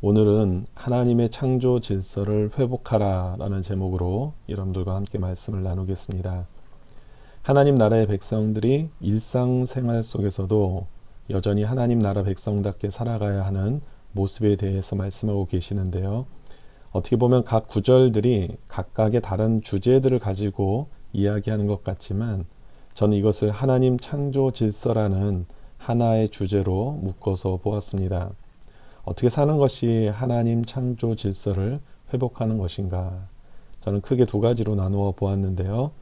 오늘은 하나님의 창조 질서를 회복하라 라는 제목으로 여러분들과 함께 말씀을 나누겠습니다. 하나님 나라의 백성들이 일상생활 속에서도 여전히 하나님 나라 백성답게 살아가야 하는 모습에 대해서 말씀하고 계시는데요. 어떻게 보면 각 구절들이 각각의 다른 주제들을 가지고 이야기하는 것 같지만 저는 이것을 하나님 창조 질서라는 하나의 주제로 묶어서 보았습니다. 어떻게 사는 것이 하나님 창조 질서를 회복하는 것인가? 저는 크게 두 가지로 나누어 보았는데요.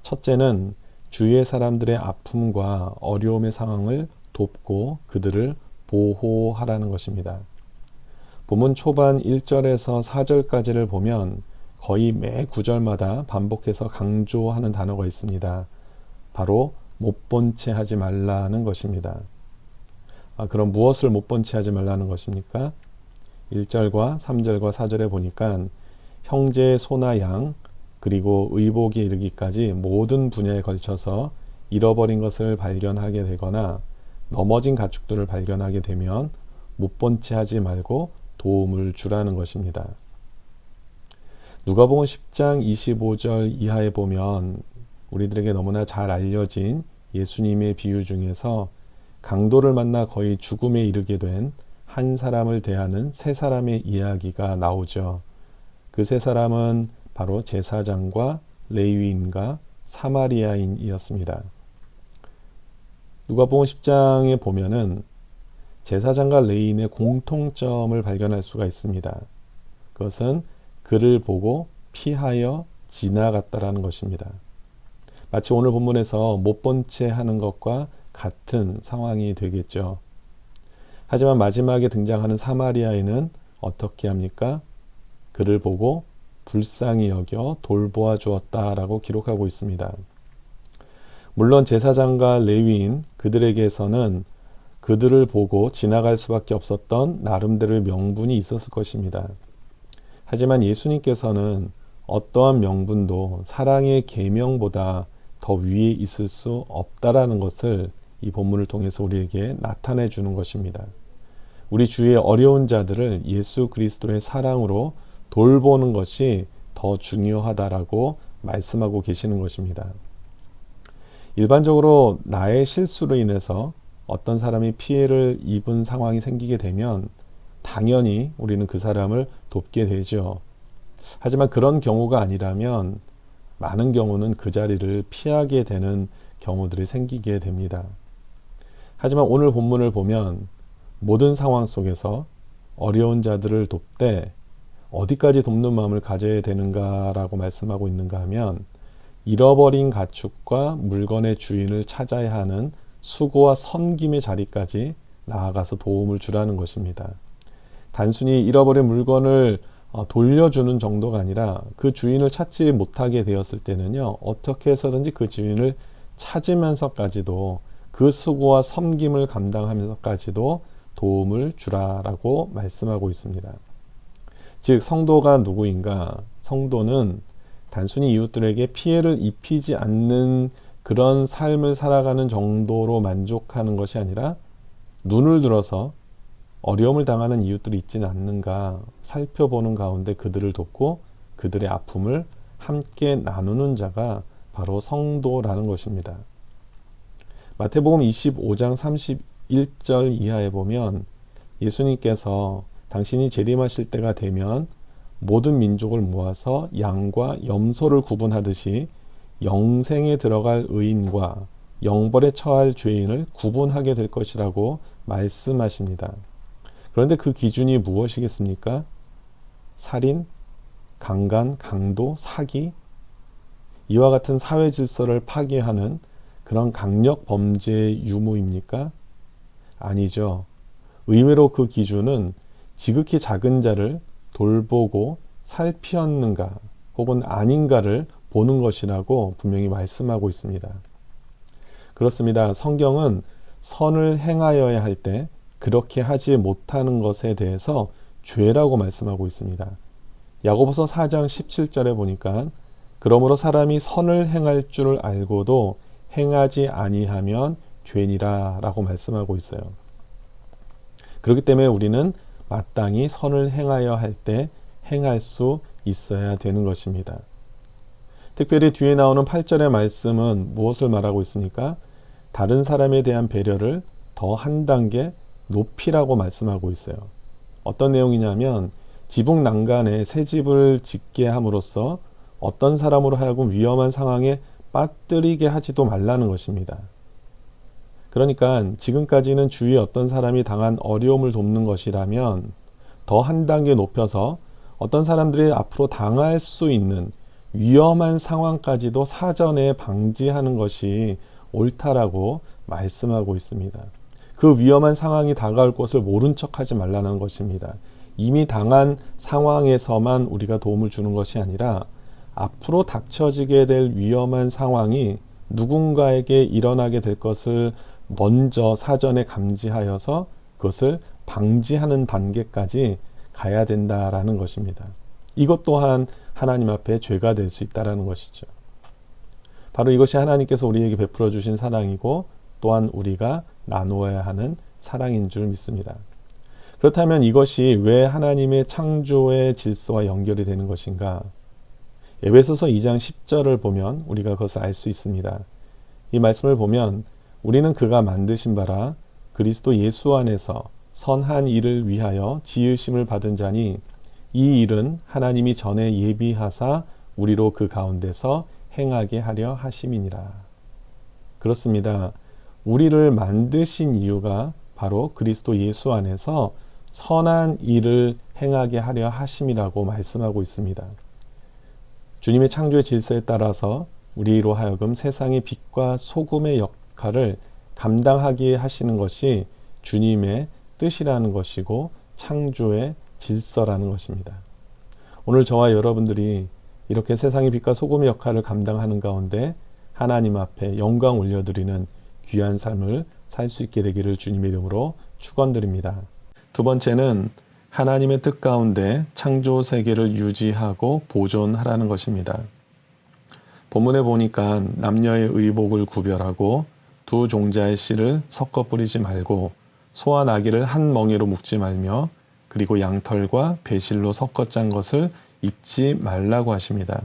첫째는 주위의 사람들의 아픔과 어려움의 상황을 돕고 그들을 보호하라는 것입니다. 본문 초반 1절에서 4절까지를 보면 거의 매 구절마다 반복해서 강조하는 단어가 있습니다. 바로 못 본 채 하지 말라는 것입니다. 그럼 무엇을 못 본 채 하지 말라는 것입니까? 1절과 3절과 4절에 보니까 형제의 소나 양 그리고 의복에 이르기까지 모든 분야에 걸쳐서 잃어버린 것을 발견하게 되거나 넘어진 가축들을 발견하게 되면 못 본 채 하지 말고 도움을 주라는 것입니다. 누가복음 10장 25절 이하에 보면 우리들에게 너무나 잘 알려진 예수님의 비유 중에서 강도를 만나 거의 죽음에 이르게 된 한 사람을 대하는 세 사람의 이야기가 나오죠. 그 세 사람은 바로 제사장과 레위인과 사마리아인이었습니다. 누가복음 10장에 보면은 제사장과 레위인의 공통점을 발견할 수가 있습니다. 그것은 그를 보고 피하여 지나갔다라는 것입니다. 마치 오늘 본문에서 못 본 채 하는 것과 같은 상황이 되겠죠. 하지만 마지막에 등장하는 사마리아인은 어떻게 합니까? 그를 보고 불쌍히 여겨 돌보아 주었다라고 기록하고 있습니다. 물론 제사장과 레위인 그들에게서는 그들을 보고 지나갈 수밖에 없었던 나름대로의 명분이 있었을 것입니다. 하지만 예수님께서는 어떠한 명분도 사랑의 계명보다 더 위에 있을 수 없다라는 것을 이 본문을 통해서 우리에게 나타내 주는 것입니다. 우리 주위의 어려운 자들을 예수 그리스도의 사랑으로 돌보는 것이 더 중요하다라고 말씀하고 계시는 것입니다. 일반적으로 나의 실수로 인해서 어떤 사람이 피해를 입은 상황이 생기게 되면 당연히 우리는 그 사람을 돕게 되죠. 하지만 그런 경우가 아니라면 많은 경우는 그 자리를 피하게 되는 경우들이 생기게 됩니다. 하지만 오늘 본문을 보면 모든 상황 속에서 어려운 자들을 돕되 어디까지 돕는 마음을 가져야 되는가라고 말씀하고 있는가 하면 잃어버린 가축과 물건의 주인을 찾아야 하는 수고와 섬김의 자리까지 나아가서 도움을 주라는 것입니다. 단순히 잃어버린 물건을 돌려주는 정도가 아니라 그 주인을 찾지 못하게 되었을 때는요, 어떻게 해서든지 그 주인을 찾으면서까지도 그 수고와 섬김을 감당하면서까지도 도움을 주라라고 말씀하고 있습니다. 즉 성도가 누구인가? 성도는 단순히 이웃들에게 피해를 입히지 않는 그런 삶을 살아가는 정도로 만족하는 것이 아니라 눈을 들어서 어려움을 당하는 이웃들이 있지는 않는가 살펴보는 가운데 그들을 돕고 그들의 아픔을 함께 나누는 자가 바로 성도라는 것입니다. 마태복음 25장 31절 이하에 보면 예수님께서 당신이 재림하실 때가 되면 모든 민족을 모아서 양과 염소를 구분하듯이 영생에 들어갈 의인과 영벌에 처할 죄인을 구분하게 될 것이라고 말씀하십니다. 그런데 그 기준이 무엇이겠습니까? 살인, 강간, 강도, 사기, 이와 같은 사회 질서를 파괴하는 그런 강력 범죄의 유무입니까? 아니죠. 의외로 그 기준은 지극히 작은 자를 돌보고 살피었는가 혹은 아닌가를 보는 것이라고 분명히 말씀하고 있습니다. 그렇습니다. 성경은 선을 행하여야 할 때 그렇게 하지 못하는 것에 대해서 죄라고 말씀하고 있습니다. 야고보서 4장 17절에 보니까 그러므로 사람이 선을 행할 줄 알고도 행하지 아니하면 죄니라 라고 말씀하고 있어요. 그렇기 때문에 우리는 마땅히 선을 행하여 할 때 행할 수 있어야 되는 것입니다. 특별히 뒤에 나오는 8절의 말씀은 무엇을 말하고 있습니까? 다른 사람에 대한 배려를 더 한 단계 높이라고 말씀하고 있어요. 어떤 내용이냐면 지붕 난간에 새 집을 짓게 함으로써 어떤 사람으로 하여금 위험한 상황에 빠뜨리게 하지도 말라는 것입니다. 그러니까 지금까지는 주위에 어떤 사람이 당한 어려움을 돕는 것이라면 더 한 단계 높여서 어떤 사람들이 앞으로 당할 수 있는 위험한 상황까지도 사전에 방지하는 것이 옳다라고 말씀하고 있습니다. 그 위험한 상황이 다가올 것을 모른 척하지 말라는 것입니다. 이미 당한 상황에서만 우리가 도움을 주는 것이 아니라 앞으로 닥쳐지게 될 위험한 상황이 누군가에게 일어나게 될 것을 먼저 사전에 감지하여서 그것을 방지하는 단계까지 가야 된다라는 것입니다. 이것 또한 하나님 앞에 죄가 될 수 있다라는 것이죠. 바로 이것이 하나님께서 우리에게 베풀어 주신 사랑이고 또한 우리가 나누어야 하는 사랑인 줄 믿습니다. 그렇다면 이것이 왜 하나님의 창조의 질서와 연결이 되는 것인가? 에베소서 2장 10절을 보면 우리가 그것을 알 수 있습니다. 이 말씀을 보면 우리는 그가 만드신 바라 그리스도 예수 안에서 선한 일을 위하여 지으심을 받은 자니 이 일은 하나님이 전에 예비하사 우리로 그 가운데서 행하게 하려 하심이니라. 그렇습니다. 우리를 만드신 이유가 바로 그리스도 예수 안에서 선한 일을 행하게 하려 하심이라고 말씀하고 있습니다. 주님의 창조의 질서에 따라서 우리로 하여금 세상의 빛과 소금의 역할을 감당하게 하시는 것이 주님의 뜻이라는 것이고 창조의 질서라는 것입니다. 오늘 저와 여러분들이 이렇게 세상의 빛과 소금의 역할을 감당하는 가운데 하나님 앞에 영광 올려드리는 귀한 삶을 살 수 있게 되기를 주님의 이름으로 축원드립니다. 두 번째는 하나님의 뜻 가운데 창조 세계를 유지하고 보존하라는 것입니다. 본문에 보니까 남녀의 의복을 구별하고 두 종자의 씨를 섞어 뿌리지 말고 소와 나귀를 한 멍에로 묶지 말며 그리고 양털과 배실로 섞어 짠 것을 입지 말라고 하십니다.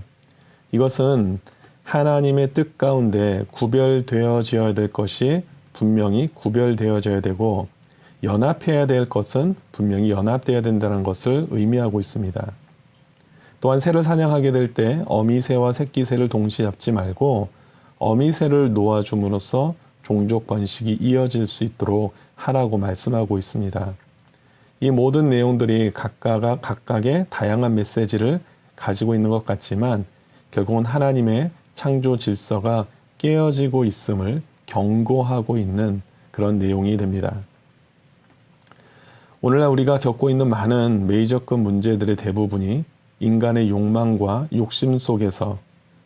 이것은 하나님의 뜻 가운데 구별되어져야 될 것이 분명히 구별되어져야 되고 연합해야 될 것은 분명히 연합되어야 된다는 것을 의미하고 있습니다. 또한 새를 사냥하게 될 때 어미새와 새끼새를 동시에 잡지 말고 어미새를 놓아줌으로써 종족 번식이 이어질 수 있도록 하라고 말씀하고 있습니다. 이 모든 내용들이 각각의 다양한 메시지를 가지고 있는 것 같지만 결국은 하나님의 창조 질서가 깨어지고 있음을 경고하고 있는 그런 내용이 됩니다. 오늘날 우리가 겪고 있는 많은 메이저급 문제들의 대부분이 인간의 욕망과 욕심 속에서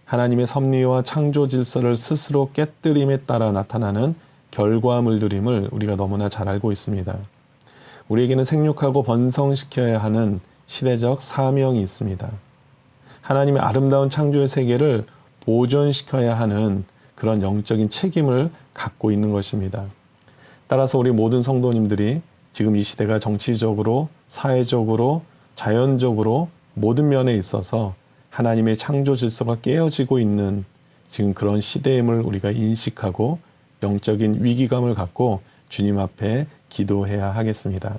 하나님의 섭리와 창조 질서를 스스로 깨뜨림에 따라 나타나는 결과물들임을 우리가 너무나 잘 알고 있습니다. 우리에게는 생육하고 번성시켜야 하는 시대적 사명이 있습니다. 하나님의 아름다운 창조의 세계를 보존시켜야 하는 그런 영적인 책임을 갖고 있는 것입니다. 따라서 우리 모든 성도님들이 지금 이 시대가 정치적으로, 사회적으로, 자연적으로 모든 면에 있어서 하나님의 창조 질서가 깨어지고 있는 지금 그런 시대임을 우리가 인식하고 영적인 위기감을 갖고 주님 앞에 기도해야 하겠습니다.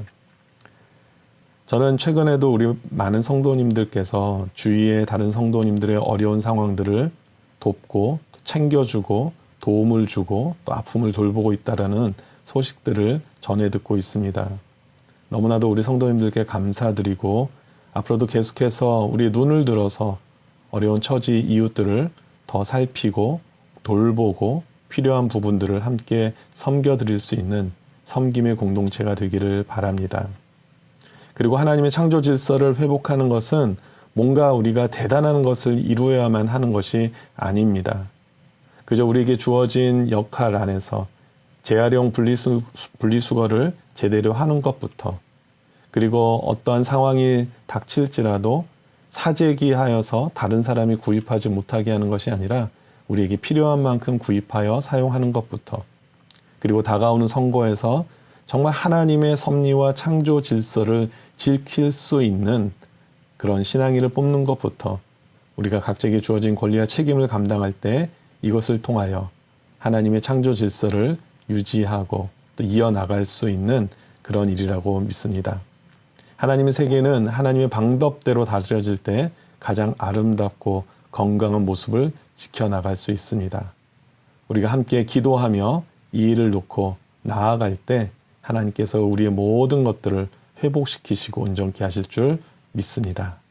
저는 최근에도 우리 많은 성도님들께서 주위의 다른 성도님들의 어려운 상황들을 돕고 챙겨주고 도움을 주고 또 아픔을 돌보고 있다라는 소식들을 전해 듣고 있습니다. 너무나도 우리 성도님들께 감사드리고 앞으로도 계속해서 우리 눈을 들어서 어려운 처지 이웃들을 더 살피고 돌보고 필요한 부분들을 함께 섬겨드릴 수 있는 섬김의 공동체가 되기를 바랍니다. 그리고 하나님의 창조 질서를 회복하는 것은 뭔가 우리가 대단한 것을 이루어야만 하는 것이 아닙니다. 그저 우리에게 주어진 역할 안에서 재활용 분리수거를 제대로 하는 것부터 그리고 어떠한 상황이 닥칠지라도 사재기하여서 다른 사람이 구입하지 못하게 하는 것이 아니라 우리에게 필요한 만큼 구입하여 사용하는 것부터 그리고 다가오는 선거에서 정말 하나님의 섭리와 창조 질서를 지킬 수 있는 그런 신앙인을 뽑는 것부터 우리가 각자에게 주어진 권리와 책임을 감당할 때 이것을 통하여 하나님의 창조 질서를 유지하고 또 이어나갈 수 있는 그런 일이라고 믿습니다. 하나님의 세계는 하나님의 방법대로 다스려질 때 가장 아름답고 건강한 모습을 지켜나갈 수 있습니다. 우리가 함께 기도하며 이 일을 놓고 나아갈 때 하나님께서 우리의 모든 것들을 회복시키시고 온전케 하실 줄 믿습니다.